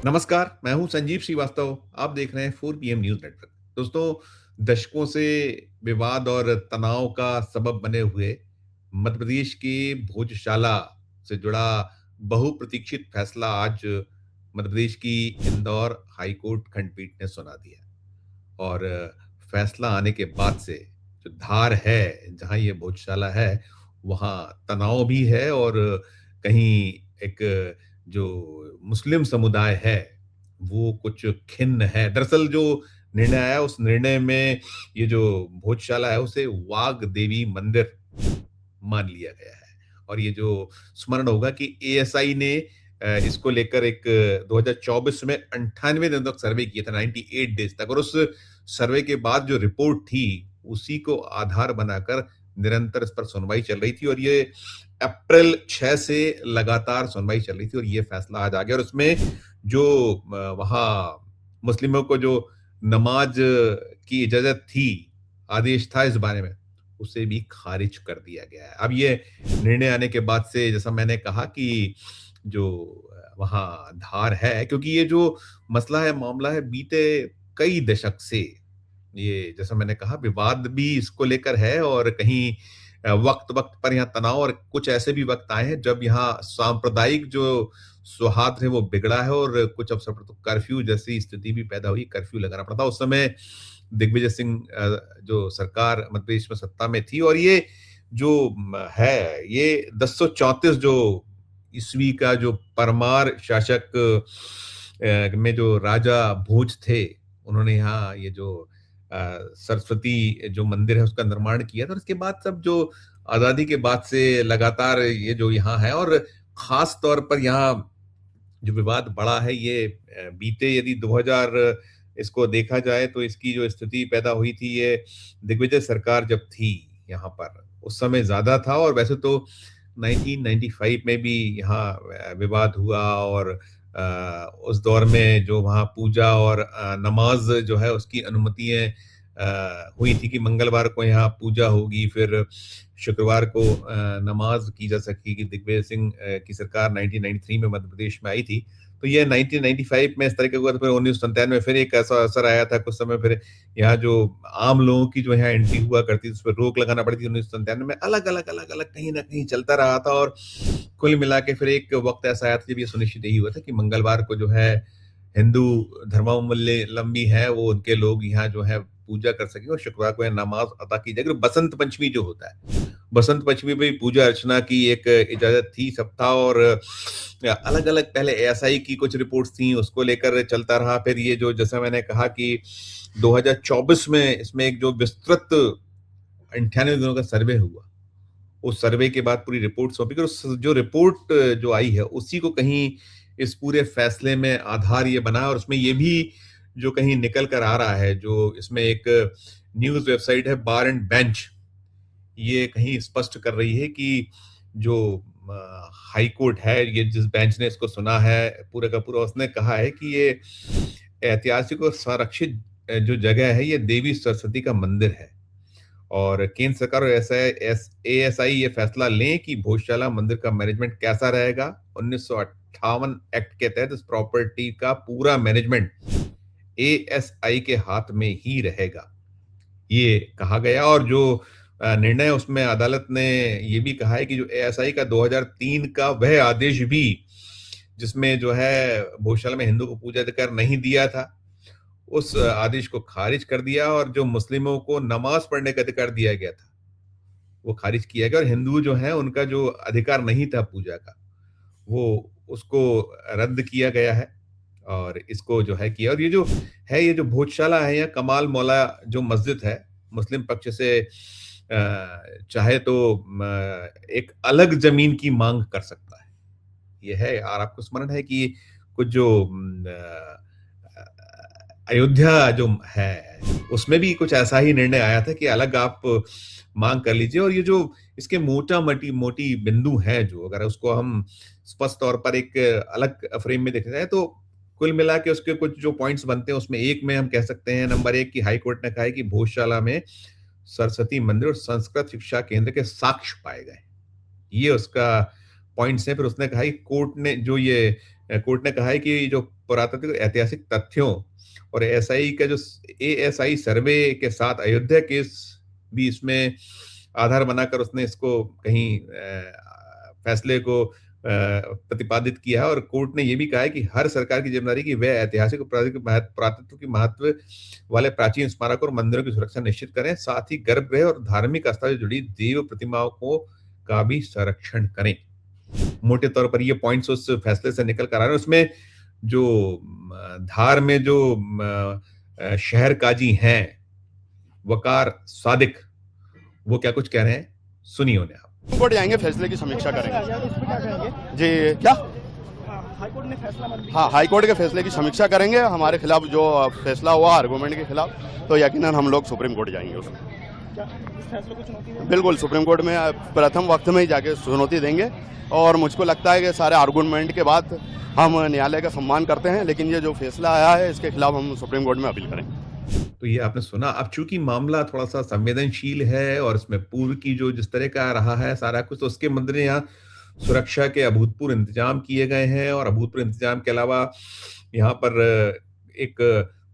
नमस्कार, मैं हूं संजीव श्रीवास्तव। आप देख रहे हैं 4 PM न्यूज़ नेटवर्क। दोस्तों, दशकों से विवाद और तनाव का सबब बने हुए मध्य प्रदेश की भोजशाला से जुड़ा बहुप्रतीक्षित फैसला आज मध्य प्रदेश की इंदौर हाई कोर्ट खंडपीठ ने सुना दिया। और फैसला आने के बाद से जो धार है, जहाँ ये भोजशाला है, वहाँ तनाव भी है और कहीं एक जो मुस्लिम समुदाय है, वो कुछ खिन्न है। दरअसल जो निर्णय आया, उस निर्णय में ये जो भोजशाला है, उसे वाग देवी मंदिर मान लिया गया है। और ये जो स्मरण होगा कि एएसआई ने इसको लेकर एक 2024 में 98 दिनों तक सर्वे किया था, 98 डेज तक। और उस सर्वे के बाद जो रिपोर्ट थी, उसी को आधार बनाकर निरंतर इस पर सुनवाई चल रही थी। और ये अप्रैल 6 से लगातार सुनवाई चल रही थी और ये फैसला आज आ गया। और उसमें जो वहाँ मुस्लिमों को जो नमाज की इजाजत थी, आदेश था इस बारे में, उसे भी खारिज कर दिया गया है। अब ये निर्णय आने के बाद से, जैसा मैंने कहा कि जो वहाँ धार है, क्योंकि ये जो मसला है, मामला है, बीते कई दशक से, ये जैसा मैंने कहा, विवाद भी इसको लेकर है। और कहीं वक्त-वक्त पर यहाँ तनाव, और कुछ ऐसे भी वक्त आए हैं जब यहाँ सांप्रदायिक जो सौहार्द है वो बिगड़ा है और कुछ अवसर पर तो कर्फ्यू जैसी स्थिति भी पैदा हुई, कर्फ्यू लगाना पड़ा था। उस समय दिग्विजय सिंह जो सरकार मध्य प्रदेश में सत्ता में थी। और ये जो है, ये 1034 जो ईस्वी का जो परमार शासक में जो राजा भोज थे, उन्होंने यहाँ ये जो सरस्वती जो मंदिर है उसका निर्माण किया था। और इसके बाद सब जो आज़ादी के बाद से लगातार ये जो यहाँ है, और खास तौर पर यहाँ जो विवाद बढ़ा है, ये बीते यदि 2000 इसको देखा जाए तो इसकी जो स्थिति पैदा हुई थी, ये दिग्विजय सरकार जब थी यहाँ पर, उस समय ज़्यादा था। और वैसे तो 1995 में भी यहाँ विवाद हुआ। और उस दौर में जो वहाँ पूजा और नमाज जो है उसकी अनुमतियाँ हुई थी कि मंगलवार को यहाँ पूजा होगी, फिर शुक्रवार को नमाज की जा सकेगी। दिग्विजय सिंह की सरकार 1993 में मध्य प्रदेश में आई थी। तो ये 1995 में इस तरह का हुआ था। फिर 1997 में फिर एक ऐसा असर आया था कुछ समय, फिर यहाँ जो आम लोगों की जो यहाँ एंट्री हुआ करती थी, उस पर रोक लगाना पड़ी थी 1997 में। अलग-अलग कहीं न कहीं चलता रहा था। और कुल मिला के फिर एक वक़्त ऐसा आया था जब ये सुनिश्चित यही हुआ था कि मंगलवार को जो है हिंदू धर्मावलंबी हैं, वो उनके लोग यहाँ जो है पूजा कर सकें और शुक्रवार को यहाँ नमाज़ अता की जाएगी। और बसंत पंचमी जो होता है, बसंत पंचमी में भी पूजा अर्चना की एक इजाज़त थी, सब था। और अलग-अलग पहले एएसआई की कुछ रिपोर्ट्स थी, उसको लेकर चलता रहा। फिर ये जो, जैसा मैंने कहा कि 2024 में इसमें एक जो विस्तृत 98 दिनों का सर्वे हुआ, उस सर्वे के बाद पूरी रिपोर्ट सौंपी गई। और उस जो रिपोर्ट जो आई है, उसी को कहीं इस पूरे फैसले में आधार ये बना। और उसमें ये भी जो कहीं निकल कर आ रहा है, जो इसमें एक न्यूज़ वेबसाइट है बार एंड बेंच, ये कहीं स्पष्ट कर रही है कि जो हाई कोर्ट है, ये जिस बेंच ने इसको सुना है पूरा का पूरा, उसने कहा है कि ये ऐतिहासिक और संरक्षित जो जगह है, ये देवी सरस्वती का मंदिर है। और केंद्र सरकार और एएसआई ये फैसला लें कि भोजशाला मंदिर का मैनेजमेंट कैसा रहेगा। 1958 एक्ट के तहत इस प्रॉपर्टी का पूरा मैनेजमेंट एएसआई के हाथ में ही रहेगा, ये कहा गया। और जो निर्णय, उसमें अदालत ने ये भी कहा है कि जो एएसआई का 2003 का वह आदेश भी, जिसमें जो है भोजशाला में हिंदू को पूजा अधिकार नहीं दिया था, उस आदेश को खारिज कर दिया। और जो मुस्लिमों को नमाज पढ़ने का अधिकार दिया गया था, वो खारिज किया गया। और हिंदू जो है, उनका जो अधिकार नहीं था पूजा का, वो उसको रद्द किया गया है। और इसको जो है किया। और ये जो है, ये जो भोजशाला है, या कमाल मौला जो मस्जिद है, मुस्लिम पक्ष से चाहे तो एक अलग जमीन की मांग कर सकता है, ये है। और आपको स्मरण है कि कुछ जो अयोध्या जो है, उसमें भी कुछ ऐसा ही निर्णय आया था कि अलग आप मांग कर लीजिए। और ये जो इसके मोटी बिंदु हैं, जो अगर उसको हम स्पष्ट तौर पर एक अलग फ्रेम में देखा जाए, तो कुल मिला के उसके कुछ जो पॉइंट्स बनते हैं, उसमें एक में हम कह सकते हैं, नंबर एक, की हाई कोर्ट ने कहा है कि भोजशाला में सरस्वती मंदिर और संस्कृत शिक्षा केंद्र के साक्ष्य पाए गए। ये उसका पॉइंट्स हैं। फिर उसने कहा कि कोर्ट ने कहा है कि जो पुरातात्विक ऐतिहासिक तथ्यों और एएसआई का जो एएसआई सर्वे के साथ अयोध्या केस भी इसमें आधार बनाकर उसने इसको कहीं फैसले को प्रतिपादित किया है। और कोर्ट ने ये भी कहा है कि हर सरकार की जिम्मेदारी कि वह ऐतिहासिक और पुरातत्व की महत्व वाले प्राचीन स्मारक और मंदिरों की सुरक्षा निश्चित करें, साथ ही गर्भगृह और धार्मिक आस्था से जुड़ी देव प्रतिमाओं को का भी संरक्षण करें। मोटे तौर पर ये पॉइंट्स उस फैसले से निकल कर आ रहे हैं। उसमें जो धार में जो शहर काजी हैं वकार सादिक, वो क्या कुछ कह रहे हैं, सुनिए उन्हें आप। कोर्ट जाएंगे, फैसले की समीक्षा करेंगे। जी क्या हाईकोर्ट ने फैसला, हाँ हाईकोर्ट के फैसले की समीक्षा करेंगे। हमारे खिलाफ जो फैसला हुआ आर्गूमेंट के खिलाफ, तो यकीनन हम लोग सुप्रीम कोर्ट जाएंगे उसमें। क्या इस फैसले को चुनौती देंगे? बिल्कुल, सुप्रीम कोर्ट में प्रथम वक्त में ही जाके चुनौती देंगे। और मुझको लगता है कि सारे आर्गूमेंट के बाद हम न्यायालय का सम्मान करते हैं, लेकिन ये जो फैसला आया है इसके खिलाफ हम सुप्रीम कोर्ट में अपील करेंगे। तो ये आपने सुना। अब चूंकि मामला थोड़ा सा संवेदनशील है और इसमें पूर्व की जो जिस तरह का रहा है सारा कुछ, तो उसके मद्देनजर यहाँ सुरक्षा के अभूतपूर्व इंतजाम किए गए हैं। और अभूतपूर्व इंतजाम के अलावा यहाँ पर एक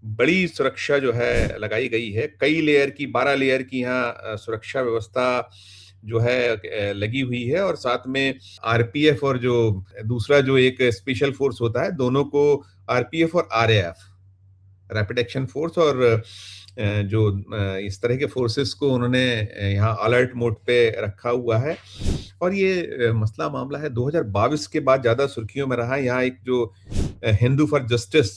बड़ी सुरक्षा जो है लगाई गई है। कई लेयर की 12 लेयर की यहाँ सुरक्षा व्यवस्था जो है लगी हुई है। और साथ में आरपीएफ और जो दूसरा जो एक स्पेशल फोर्स होता है, दोनों को आरपीएफ और आरएएफ, रैपिड एक्शन फोर्स, और जो इस तरह के फोर्सेस को उन्होंने यहाँ अलर्ट मोड पे रखा हुआ है। और ये मसला मामला है 2022 के बाद ज्यादा सुर्खियों में रहा है। यहाँ एक जो हिंदू फॉर जस्टिस,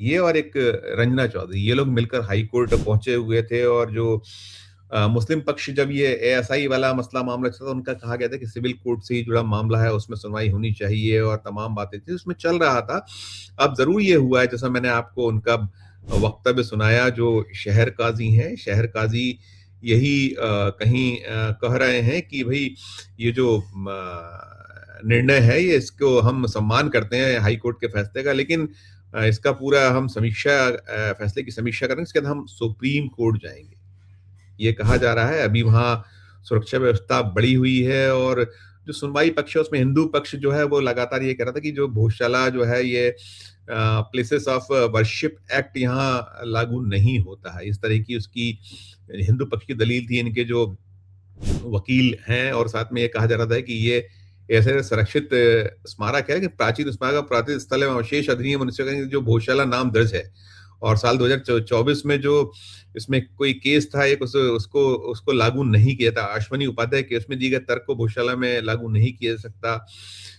ये और एक रंजना चौधरी, ये लोग मिलकर हाई कोर्ट पहुंचे हुए थे। और जो मुस्लिम पक्ष, जब ये एएसआई वाला मसला मामला चला था, उनका कहा गया था कि सिविल कोर्ट से ही जुड़ा मामला है, उसमें सुनवाई होनी चाहिए और तमाम बातें थी उसमें चल रहा था। अब जरूर ये हुआ है, जैसा मैंने आपको उनका वक्तव्य सुनाया, जो शहर काजी हैं, शहर काजी यही कहीं कह रहे हैं कि भाई ये जो निर्णय है ये इसको हम सम्मान करते हैं हाई कोर्ट के फैसले का, लेकिन इसका पूरा हम फैसले की समीक्षा करेंगे, इसके बाद हम सुप्रीम कोर्ट जाएंगे, ये कहा जा रहा है। अभी वहां सुरक्षा व्यवस्था बढ़ी हुई है। और जो सुनवाई पक्ष है उसमें हिंदू पक्ष जो है वो लगातार ये कह रहा था कि जो भोजशाला जो है ये प्लेसेस ऑफ वर्शिप एक्ट यहाँ लागू नहीं होता है, इस तरह की उसकी हिंदू पक्ष की दलील थी इनके जो वकील हैं। और साथ में ये कहा जा रहा था कि ये ऐसे संरक्षित स्मारक है कि प्राचीन स्मारक प्राचीन स्थल एवं अवशेष अधिनियम 1900 जो भोजशाला नाम दर्ज है। और साल 2024 में जो इसमें कोई केस था एक, उसको लागू नहीं किया था। अश्वनी उपाध्याय केस में दिए गए तर्क को भोजशाला में लागू नहीं किया जा सकता।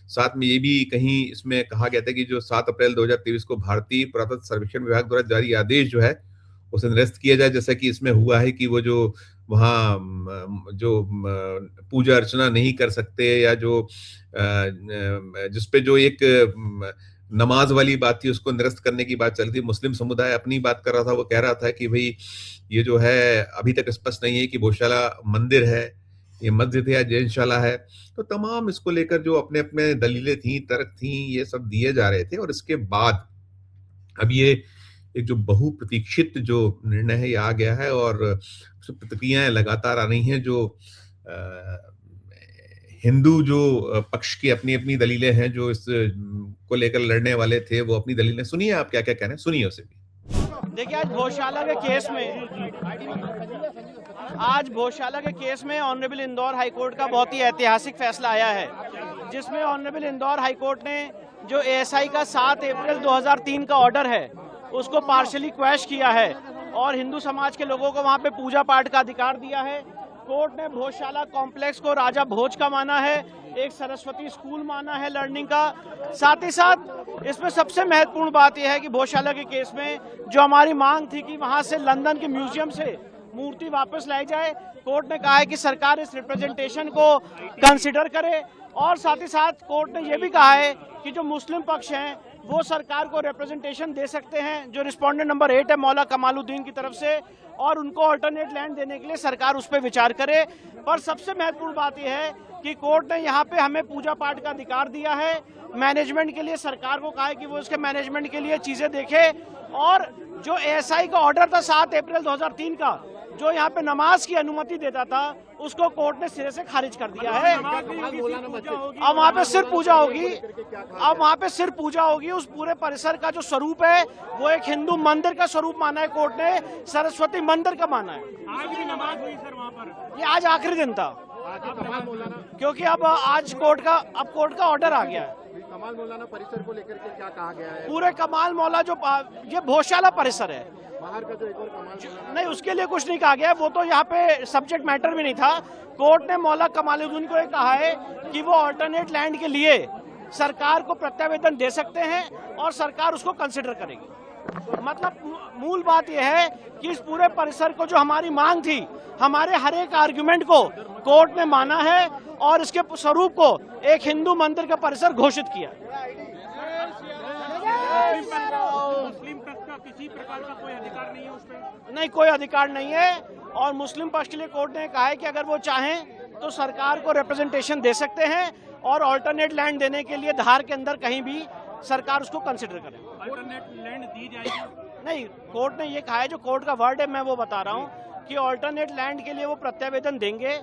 साथ में ये भी कहीं इसमें कहा गया था कि जो 7 अप्रैल 2023 को भारतीय पुरातत्व सर्वेक्षण विभाग द्वारा जारी आदेश जो है उसे निरस्त किया जाए, जैसा कि इसमें हुआ है कि वो जो वहाँ जो पूजा अर्चना नहीं कर सकते, या जो जिसपे जो एक नमाज वाली बात थी उसको निरस्त करने की बात चल रही थी। मुस्लिम समुदाय अपनी बात कर रहा था, वो कह रहा था कि भाई ये जो है अभी तक स्पष्ट नहीं है कि भोजशाला मंदिर है, ये मस्जिद है या जैनशाला है। तो तमाम इसको लेकर जो अपने अपने दलीलें थी, तर्क थी, ये सब दिए जा रहे थे। और इसके बाद अब ये एक जो बहुप्रतीक्षित जो निर्णय है ये आ गया है। और प्रतिक्रियाएं लगातार आ रही हैं। जो हिंदू जो पक्ष की अपनी अपनी दलीलें हैं, जो इस को लेकर लड़ने वाले थे वो अपनी दलीलें, सुनिए आप क्या क्या कह रहे हैं, सुनिए उसे भी। देखिए, आज भोजशाला के केस में ऑनरेबल इंदौर हाई कोर्ट का बहुत ही ऐतिहासिक फैसला आया है, जिसमें ऑनरेबल इंदौर हाई कोर्ट ने जो एएसआई का 7 अप्रैल 2003 का ऑर्डर है उसको पार्शियली क्वैश किया है और हिंदू समाज के लोगों को वहां पे पूजा पाठ का अधिकार दिया है। कोर्ट ने भोजशाला कॉम्प्लेक्स को राजा भोज का माना है, एक सरस्वती स्कूल माना है लर्निंग का। साथ ही साथ इसमें सबसे महत्वपूर्ण बात यह है कि भोजशाला के केस में जो हमारी मांग थी कि वहां से लंदन के म्यूजियम से मूर्ति वापस लाई जाए, कोर्ट ने कहा है कि सरकार इस रिप्रेजेंटेशन को कंसिडर करे। और साथ ही साथ कोर्ट ने यह भी कहा है कि जो मुस्लिम पक्ष हैं वो सरकार को रिप्रेजेंटेशन दे सकते हैं, जो रिस्पोंडेंट नंबर 8 है मौला कमालुद्दीन की तरफ से, और उनको अल्टरनेट लैंड देने के लिए सरकार उस पर विचार करे। पर सबसे महत्वपूर्ण बात यह है कि कोर्ट ने यहाँ पे हमें पूजा पाठ का अधिकार दिया है। मैनेजमेंट के लिए सरकार को कहा है कि वो इसके मैनेजमेंट के लिए चीजें देखे। और जो एएसआई का ऑर्डर था 7 अप्रैल 2003 का, जो यहाँ पे नमाज की अनुमति देता था, उसको कोर्ट ने सिरे से खारिज कर दिया है। अब वहाँ पे सिर्फ पूजा होगी, उस पूरे परिसर का जो स्वरूप है वो एक हिंदू मंदिर का स्वरूप माना है कोर्ट ने, सरस्वती मंदिर का माना है। आज भी नमाज हुई सर वहाँ पर? ये आज आखिरी दिन था, क्योंकि अब आज कोर्ट का ऑर्डर आ गया है। कमाल मौलाना परिसर को लेकर के क्या कहा गया है? पूरे कमाल मौला जो ये भोजशाला परिसर है, बाहर का जो एक और कमाल मौलाना नहीं उसके लिए कुछ नहीं कहा गया, वो तो यहाँ पे सब्जेक्ट मैटर भी नहीं था। कोर्ट ने मौला कमालुद्दीन को ये कहा है कि वो ऑल्टरनेट लैंड के लिए सरकार को प्रत्यावेदन दे सकते हैं और सरकार उसको कंसिडर करेगी। मतलब मूल बात यह है कि इस पूरे परिसर को जो हमारी मांग थी, हमारे हर एक आर्गुमेंट को कोर्ट ने माना है और इसके स्वरूप को एक हिंदू मंदिर का परिसर घोषित किया। मुस्लिम पक्ष का किसी प्रकार का कोई अधिकार नहीं है उस पर? नहीं, कोई अधिकार नहीं है। और मुस्लिम पक्ष के लिए कोर्ट ने कहा है कि अगर वो चाहें तो सरकार को रिप्रेजेंटेशन दे सकते हैं और ऑल्टरनेट लैंड देने के लिए धार के अंदर कहीं भी सरकार उसको कंसिडर करे। अल्टरनेट लैंड दी जाएगी? नहीं, कोर्ट ने ये कहा है, जो कोर्ट का वर्ड है मैं वो बता रहा हूँ कि ऑल्टरनेट लैंड के लिए वो प्रत्यावेदन देंगे,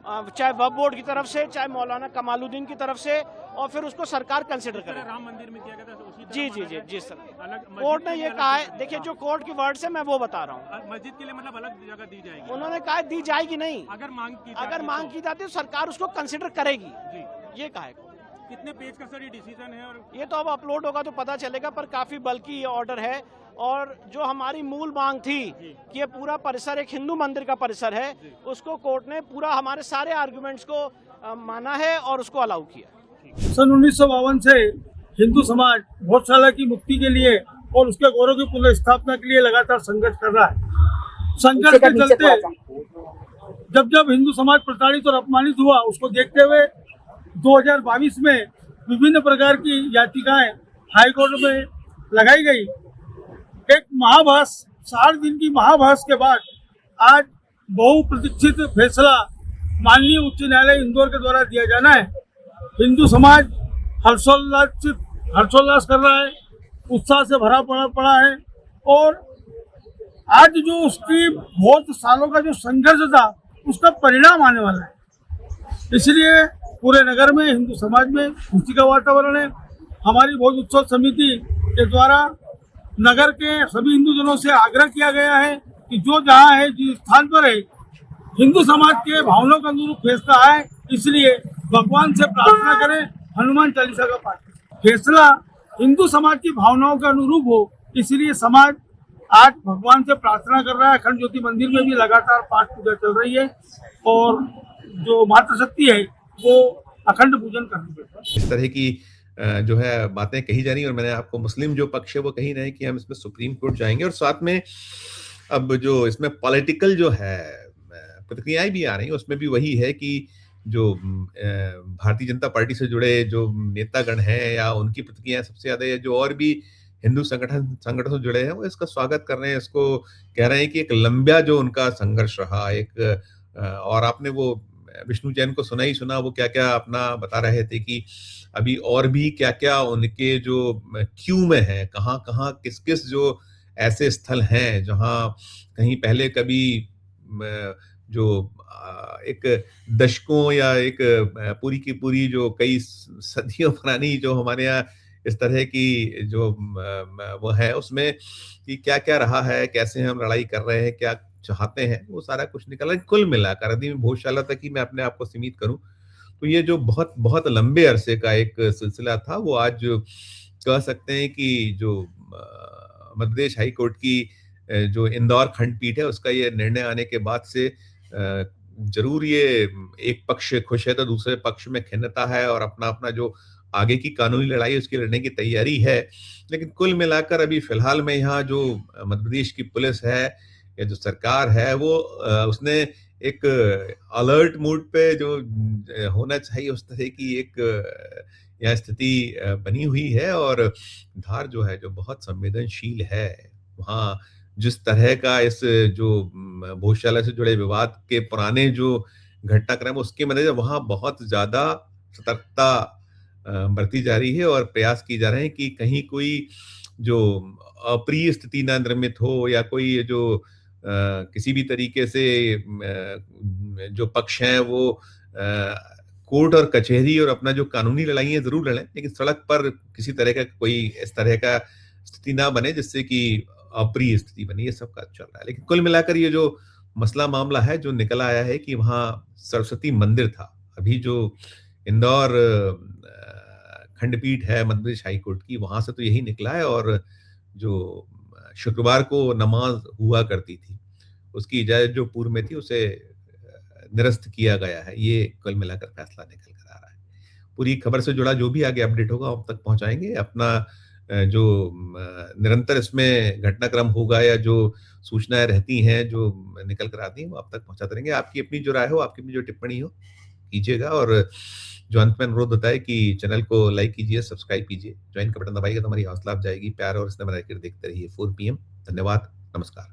चाहे वक्फ बोर्ड की तरफ से, चाहे मौलाना कमालुद्दीन की तरफ से, और फिर उसको सरकार कंसिडर करे। राम मंदिर में किया गया था उसी तरह जी माना गया? जी सर, अलग कोर्ट ने मस्जिद ये के लिए कहा अलग है। देखिए, जो कोर्ट की वर्ड से मैं वो बता रहा हूँ, मस्जिद के लिए मतलब अलग जगह दी जाएगी? उन्होंने कहा दी जाएगी नहीं, अगर मांग की अगर मांग की जाती है तो सरकार उसको कंसिडर करेगी, जी। ये कहा है। कितने पेज का सर ये डिसीजन है? और ये तो अब अपलोड होगा तो पता चलेगा, पर काफी बल्कि ये ऑर्डर है। और जो हमारी मूल मांग थी कि ये पूरा परिसर एक हिंदू मंदिर का परिसर है, उसको कोर्ट ने पूरा हमारे सारे आर्गुमेंट्स को माना है और उसको अलाउ किया। सन 1952 से हिंदू समाज भोजशाला की मुक्ति के लिए और उसके गौरव की पुनर्स्थापना के लिए लगातार संघर्ष कर रहा है। संघर्ष के चलते जब हिंदू समाज प्रताड़ित और अपमानित हुआ, उसको देखते हुए 2022 में विभिन्न प्रकार की याचिकाएं हाईकोर्ट में लगाई गई। एक महाबहस, 60 दिन की महाबहस के बाद आज बहुप्रतीक्षित फैसला माननीय उच्च न्यायालय इंदौर के द्वारा दिया जाना है। हिंदू समाज हर्षोल्लास कर रहा है, उत्साह से भरा पड़ा है और आज जो उसकी बहुत सालों का जो संघर्ष था उसका परिणाम आने वाला है। इसलिए पूरे नगर में, हिंदू समाज में खुशी का वातावरण है। हमारी भोज उत्सव समिति के द्वारा नगर के सभी हिंदूजनों से आग्रह किया गया है कि जो जहाँ है, जिस स्थान पर है, हिंदू समाज के भावनाओं के अनुरूप फैसला आए, इसलिए भगवान से प्रार्थना करें, हनुमान चालीसा का पाठ करें। फैसला हिंदू समाज की भावनाओं के अनुरूप हो, इसलिए समाज आज भगवान से प्रार्थना कर रहा है। अखंड ज्योति मंदिर में भी लगातार पाठ पूजा चल रही है और जो मातृशक्ति है वो अखंड पूजन कर रही है। इस तरह की जो है बातें कही जा रही है और मैंने आपको मुस्लिम जो पक्ष है वो कही रहे कि हम इसमें सुप्रीम कोर्ट जाएंगे और साथ में अब जो इसमें पॉलिटिकल जो है प्रतिक्रियाएं भी आ रही हैं, उसमें भी वही है कि जो भारतीय जनता पार्टी से जुड़े जो नेतागण हैं या उनकी प्रतिक्रियाएं सबसे ज्यादा है, जो और भी हिंदू संगठन से जुड़े हैं वो इसका स्वागत कर रहे हैं। इसको कह रहे हैं कि एक लंबा जो उनका संघर्ष रहा एक, और आपने वो विष्णु जैन को सुना ही सुना, वो क्या क्या अपना बता रहे थे कि अभी और भी क्या क्या उनके जो क्यू में है, कहाँ कहाँ किस किस जो ऐसे स्थल हैं जहाँ कहीं पहले कभी जो एक दशकों या एक पूरी की पूरी जो कई सदियों पुरानी जो हमारे यहाँ इस तरह की जो वो है उसमें कि क्या क्या रहा है, कैसे हम लड़ाई कर रहे हैं, क्या चाहते हैं, वो सारा कुछ निकला। कुल मिलाकर यदि मैं भोजशाला तक ही मैं अपने आप को सीमित करूं तो ये जो बहुत बहुत लंबे अरसे का एक सिलसिला था वो आज कह सकते हैं कि जो मध्य प्रदेश हाई कोर्ट की जो इंदौर खंडपीठ है उसका ये निर्णय आने के बाद से जरूर ये एक पक्ष खुश है तो दूसरे पक्ष में खिन्नता है और अपना अपना जो आगे की कानूनी लड़ाई उसकी लड़ने की तैयारी है। लेकिन कुल मिलाकर अभी फिलहाल में यहाँ जो मध्य प्रदेश की पुलिस है या जो सरकार है वो उसने एक अलर्ट मूड पे जो होना चाहिए उस तरह की एक यहाँ स्थिति बनी हुई है और धार जो है जो बहुत संवेदनशील है, वहाँ जिस तरह का इस जो भोजशाला से जुड़े विवाद के पुराने जो घटनाक्रम उसके मद्देनजर वहाँ बहुत ज्यादा सतर्कता बरती जा रही है और प्रयास की जा रहे हैं कि कहीं कोई जो अप्रिय स्थिति न निर्मित हो या कोई जो किसी भी तरीके से जो पक्ष हैं वो कोर्ट और कचहरी और अपना जो कानूनी लड़ाइयाँ ज़रूर लड़ें, लेकिन सड़क पर किसी तरह का कोई इस तरह का स्थिति ना बने जिससे कि अप्रिय स्थिति बने। ये सब का चल रहा है, लेकिन कुल मिलाकर ये जो मसला मामला है जो निकल आया है कि वहाँ सरस्वती मंदिर था। अभी जो इंदौर खंडपीठ है मध्य प्रदेश हाई कोर्ट की, वहां से तो यही निकला है, और जो शुक्रवार को नमाज हुआ करती थी उसकी इजाजत जो पूर्व में थी उसे निरस्त किया गया है। ये कुल मिलाकर फैसला निकल कर आ रहा है। पूरी खबर से जुड़ा जो भी आगे अपडेट होगा आप तक पहुंचाएंगे। अपना जो निरंतर इसमें घटनाक्रम होगा या जो सूचनाएं रहती हैं जो निकल कर आती हैं वो आप तक पहुंचाते रहेंगे। आपकी अपनी जो राय हो, आपकी अपनी जो टिप्पणी हो कीजिएगा, और जो अंत में अनुरोध होता है कि चैनल को लाइक कीजिए, सब्सक्राइब कीजिए, ज्वाइन का बटन दबाइएगा तो हमारी हौसला अफजाई जाएगी। प्यार और स्नेह बनाकर देखते रहिए 4 PM। धन्यवाद, नमस्कार।